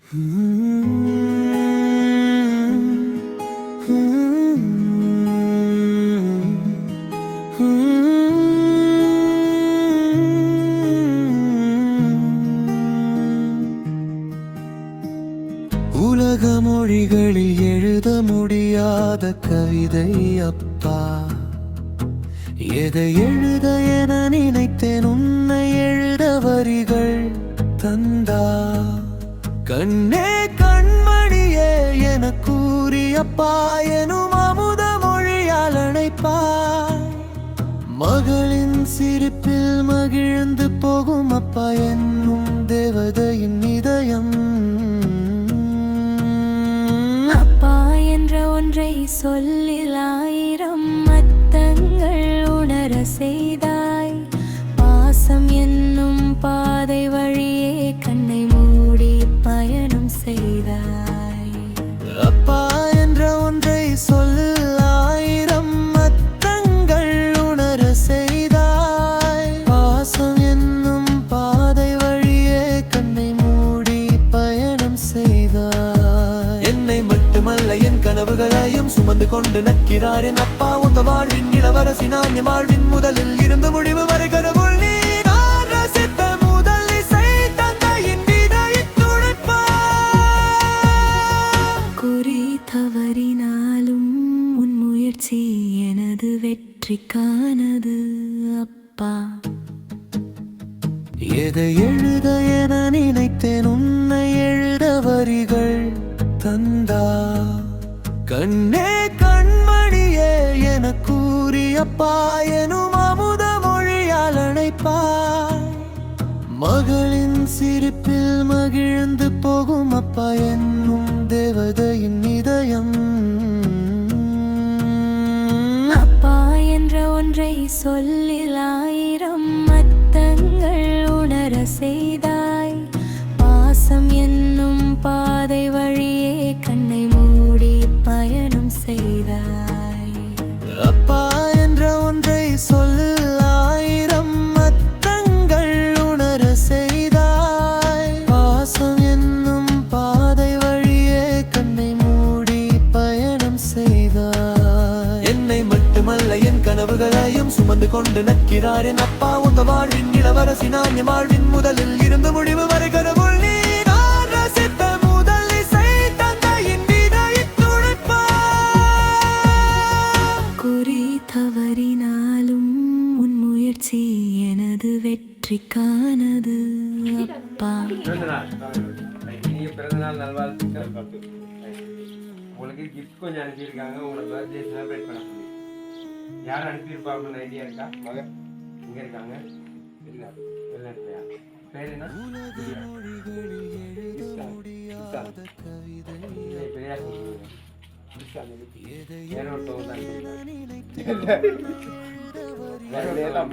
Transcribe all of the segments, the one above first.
உலக மொழிகளில் எழுத முடியாத கவிதை அப்பா, எதை எழுத என நினைத்தேன் உன்னை எழுத வரிகள் தந்தா. கண்ணே கண்மணியே என கூறியப்பா எனும் அமுத மொழியால் அணைப்பாய். மகளின் சிரிப்பில் மகிழ்ந்து போகும் அப்பா என்னும் தேவதையின் இதயம். அப்பா என்ற ஒன்றை சொல்லில் ஆயிரம் அர்த்தங்கள் உணர செய்தாய். பாசம் என்னும் பாதை வழியே கண்ணை மூடி பயணம் செய்தாய். அப்பா என்ற ஒன்றை சொல்லில் ஆயிரம் அர்த்தங்கள் உணர செய்தாய். பாசம் என்னும் பாதை வழியே கண்ணை மூடி பயணம் செய்தாய். என்னை மட்டுமல்ல என் கனவுகளையும் சுமந்து கொண்டு நக்கிறார் என் அப்பா. உந்த வாழ்வின் இளவரசி நான் என் வாழ்வின் முதலில் இருந்து முடிவு வரை கடவுள் நீ. நான் ரசித்த முதல் இசை தந்தையின் இதயத் துடிப்பா. குறி தவறினாலும் உன் முயற்சி எனது வெற்றிக்கானது அப்பா. எதை எழுத என நினைத்தேன் உன்னை எழுத வரிகள் தந்தா. கண்ணே கண்மணியே என கூறியப்பா எனும் அமுத மொழியால் அணைப்பாய். மகளின் சிரிப்பில் மகிழ்ந்து போகும் அப்பா என்னும் தேவதையின் இதயம். அப்பா என்ற ஒன்றை சொல்லில் ஆயிரம் அர்த்தங்கள் உணர செய்தாய். பாசம் என்னும் பாதை வழியே கண்ணை மூடி பயணம் செய்தாய். அப்பா என்ற ஒன்றை சொல்லில் ஆயிரம் அர்த்தங்கள் உணர செய்தாய். பாசம் என்னும் பாதை வழியே கண்ணை மூடி பயணம் செய்தாய். என்னை மட்டுமல்ல என் கனவுகளையும் சுமந்து கொண்டு நக்கிறார் என் அப்பா. உந்த வாழ்வின் இளவரசி நான் என் வாழ்வின் முதலில் இருந்து முடிவு வரை கடவுள் நீ. நான் ரசித்த முதல் இசை தந்தையின் இதயத் துடிப்பா. குறி தவறினாலும் உன் முயற்சி எனது வெற்றிக்கானது அப்பா. பிறந்தநாள் நல்வாழ்த்துக்கள். உங்களுக்கு கிஃப்ட் கொஞ்சம் அனுப்பியிருக்காங்க. உங்களோட பர்த்டே செலிப்ரேட் பண்ண சொல்லி யாரும் அனுப்பியிருப்பாங்கன்னு ஐடியா இருக்கா? மகன் இங்கே இருக்காங்க. இல்லை வெளிநாட்டுலையா? பேர் என்ன? பெரியா சொல்லுங்க.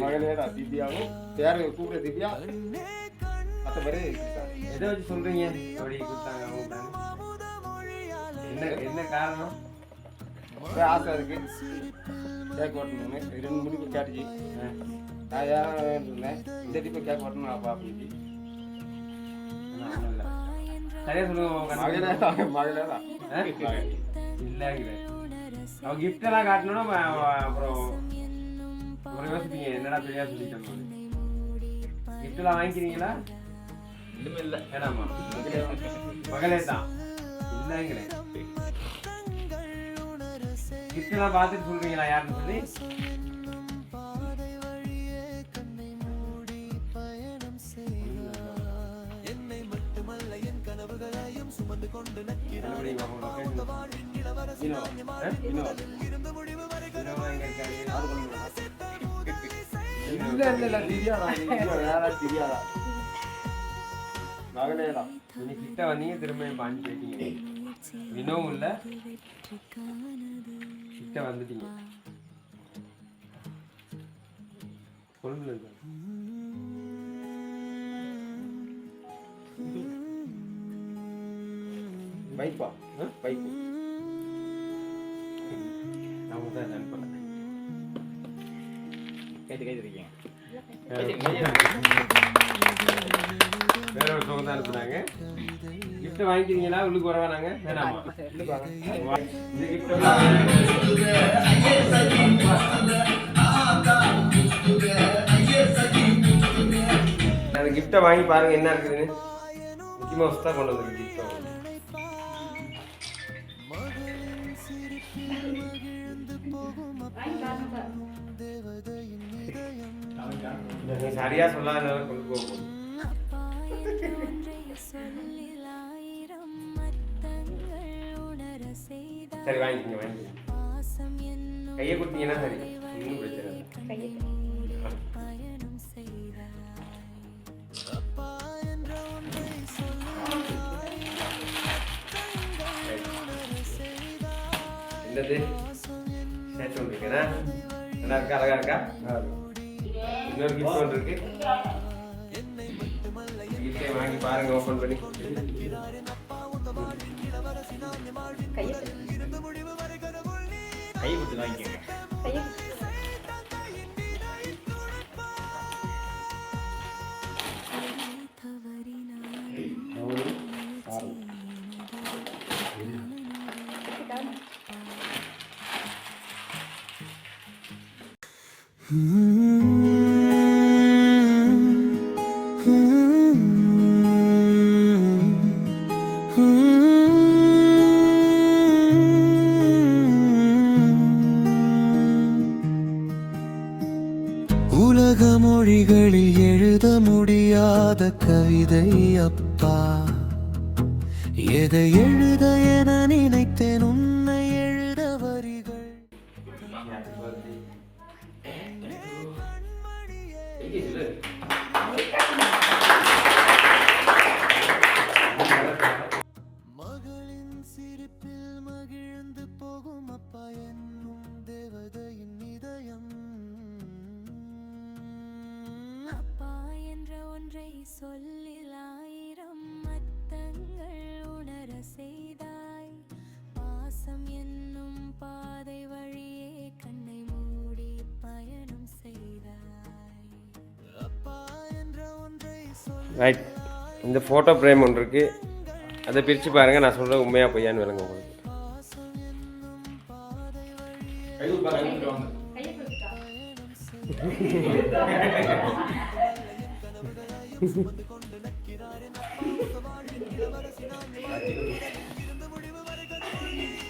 மகளேடா திவ்யாவும் பேர கூப்பிட திவ்யா மற்ற பேரு எதை வச்சு சொல்றீங்க? அப்படி கொடுத்தாங்க அவங்க. என்ன காரணம்? ஆசை இருக்கு கேக் ஓட்டணும்னு 2 மணிக்கு கேட்டுச்சு. நான் ஏன் இருந்தேன் இந்த டிப்பை கேக் ஓட்டணும் அப்பா அப்படின்னு. சரியா சொல்லுங்க. மகளேடா இல்லைங்கிற அவன் கிஃப்ட் எல்லாம் காட்டணும்னா அப்புறம் ஒரு யோசிப்பீங்க என்னடா பெரியா சொல்லிட்டோம். கிஃப்ட் எல்லாம் வாங்கிக்கிறீங்களா? இன்னுமே இல்லை வேணாமா? மகளே தான் இல்லைங்களே. கிஃப்ட் எல்லாம் பார்த்துட்டு சொல்றீங்களா யாருன்னு சொல்லி? என்னை மட்டுமல்ல என் கனவுகளையும் சுமந்து கொண்டு கிட்ட வந்தீங்க திரும்ப பாஞ்சு போயிட்டீங்க. வினோவும் இல்லை கிட்ட வந்துட்டீங்க. கொழும்புல பைப்பா பைப்பு அவங்க தான் நண்பன் கேட்டுருக்கீங்க. வேற ஒரு சோகம் தான் அனுப்புனாங்க. கிஃப்ட் வாங்கிக்கிறீங்களா? உள்ளுக்கு வரவா நாங்க? வேணாமா? இந்த கிஃப்ட் அந்த கிஃப்ட்டை வாங்கி பாருங்க என்ன இருக்குதுன்னு. மிக்கி மவுஸ் தான் கொண்டு வந்திருக்கு கிஃப்ட். நீ சரியா சொல்லாதனால கொண்டு போகும். சரி வாங்கிக்கோங்க வாங்கிக்கோங்க. கையை கொடுத்தீங்கன்னா சரி, இன்னும் பிரச்சனை இல்லை. என்னது ஷர்ட் ஒன்று இருக்குண்ணா, நல்லா இருக்கா? அழகா இருக்கா? இன்னொரு கிஃப்ட் ஒன்று இருக்கு. கிஃப்டை வாங்கி பாருங்க, ஓப்பன் பண்ணி. கை கொடுத்து வாங்கிக்கோங்க. உலக மொழிகளில் எழுத முடியாத கவிதை அப்பா, எதை எழுத என நினைத்தேன் உன்னை எழுத வரிகள். மகளின் சிரிப்பில் மகிழ்ந்து போகும் அப்பா என்னும் தேவதையின் இதயம். அப்பா என்ற ஒன்றை சொல்லில் ஆயிரம் அர்த்தங்கள் உணர செய்தாய். பாசம் என்னும் பாதை வழியே கண்ணை மூடி பயணம் செய்தாய். அப்பா என்ற ஒன்றை சொல். ரைட், இந்த ஃபோட்டோ ஃப்ரேம் ஒன்று இருக்கு, அதை பிரித்து பாருங்க. நான் சொல்கிறது உண்மையாக பொய்யான்னு விளங்க உங்களுக்கு.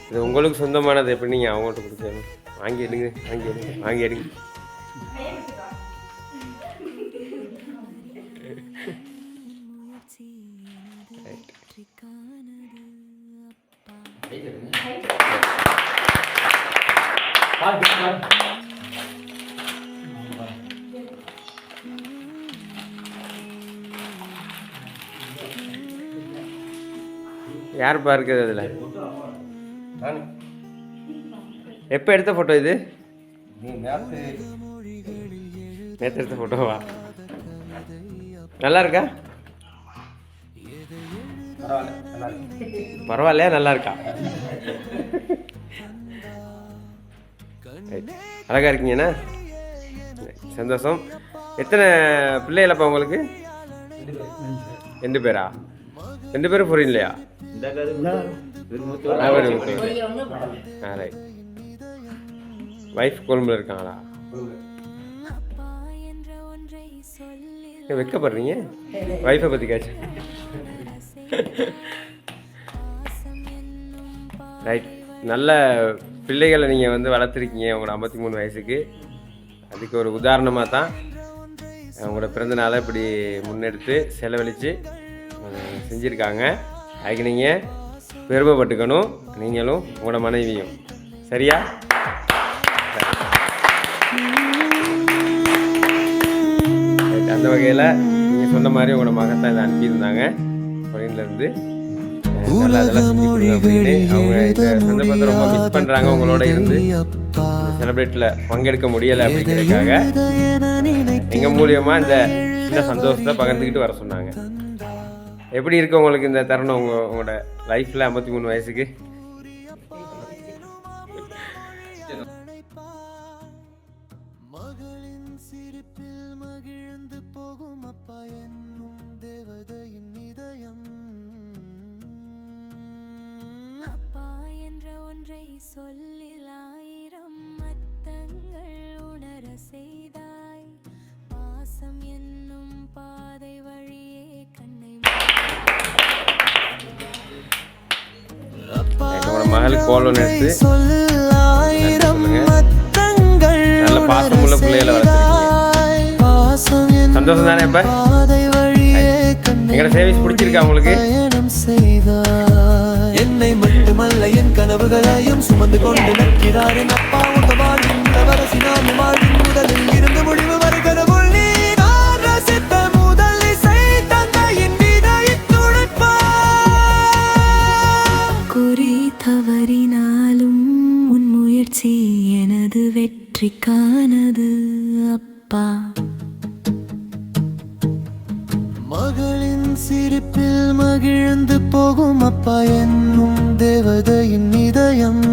இது உங்களுக்கு சொந்தமானது, எப்படி நீங்கள் அவங்கள்ட்ட கொடுக்கணும். வாங்கி எடுங்க, வாங்கி எடுங்க, வாங்கி எடுங்க. யார் பார்க்குறது அதில்? எப்போ எடுத்த ஃபோட்டோ இது? நேற்று எடுத்த ஃபோட்டோவா? நல்லா இருக்கா? பரவாயில்லையா? நல்லா இருக்கா? அழகா இருக்கீங்கண்ணா, சந்தோஷம். எத்தனை பிள்ளைகளப்பா உங்களுக்கு? 2 பேரா? 2 பேரும் புரியும் இல்லையா? வைஃப் கொழும்புல இருக்காங்களா? வெக்கப்படுறீங்க வைஃபை பற்றி காய்ச்சி. ரைட், நல்ல பிள்ளைகளை நீங்கள் வந்து வளர்த்துருக்கீங்க உங்களோட 53 வயசுக்கு. அதுக்கு ஒரு உதாரணமாக தான் அவங்களோட பிறந்தநாளை இப்படி முன்னெடுத்து செலவழித்து செஞ்சுருக்காங்க. அதுக்கு நீங்கள் பெருமைப்பட்டுக்கணும், நீங்களும் உங்களோட மனைவியும். சரியா? அந்த வகையில் நீங்கள் சொன்ன மாதிரி உங்களோட மகன் தான் இதை அனுப்பியிருந்தாங்க ஃபாரின்லேருந்து. அவங்க இந்த சந்தர்ப்பத்தை ரொம்ப மிஸ் பண்ணுறாங்க, உங்களோட இருந்து செலிப்ரேட்டில் பங்கெடுக்க முடியலை அப்படிங்கிறதுக்காக எங்கள் மூலியமாக இந்த சின்ன சந்தோஷத்தை பகிர்ந்துக்கிட்டு வர சொன்னாங்க. எப்படி இருக்கு உங்களுக்கு இந்த தருணம் உங்களோட லைஃப்பில் 53 வயசுக்கு? மகளின் சிரிப்பில் மகிழ்ந்து போகும் அப்பா என்னும் தேவதையின் இதயம். ஒன்றை சொல்லில் ஆயிரம் அர்த்தங்கள் உணர செய்தாய் பாசம் என்னும் பாதை வழியே கண்ணை உங்களோட மகளுக்கு கோல் ஒன்று எடுத்து சொல்லாயிரம் அர்த்தங்கள் நல்ல பாசமுள்ள பிள்ளைகளை வளர்த்துருக்கீங்க. சந்தோஷம் தானே? இப்ப எங்களோட சர்வீஸ் பிடிச்சிருக்கா உங்களுக்கு? என்னை மட்டுமல்ல என் கனவுகளையும் சுமந்து கொண்டு நிற்கிறார் என் அப்பா. உங்க வாழ்வின் இளவரசினான் வாழ்வின் முதலில் இருந்து முடிவு வரை கடவுள் நீ. நான் ரசித்த முதல் இசை தந்தையின் விதைத் துடிப்பா. குறி தவறினாலும் உன் முயற்சி எனது வெற்றிக்கானது அப்பா. மகளின் சிரிப்பில் மகிழ்ந்து போகும் அப்பா என்னும் தேவதையின் இதயம்.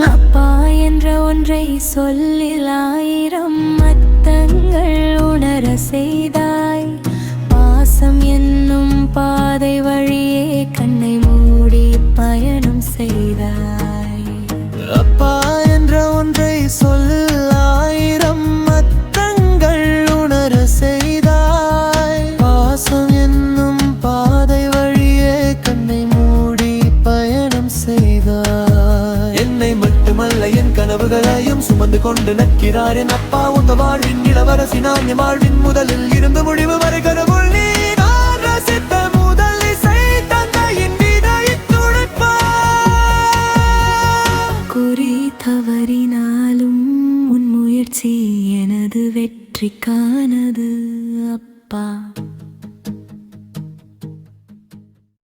அப்பா என்ற ஒன்றை சொல்லில் ஆயிரம் அர்த்தங்கள் உணர செய்தாய் பாசம் என்னும் பாதை வழியே கண்ணை மூடி பயணம் செய்தாய். அப்பா என்ற ஒன்றை சொல்லாயிரம் அர்த்தங்கள் உணர செய்தாய் பாசம் என்னும் பாதை வழியே கண்ணை மூடி பயணம் செய்தாய். என்னை மட்டுமல்ல என் கனவுகளையும் சுமந்து கொண்டு நிற்கிறார் என் அப்பா. உங்க வாழ்வின் இளவரசி நான் வாழ்வின் முதலில் இருந்து முடிவு வரை கடவுள்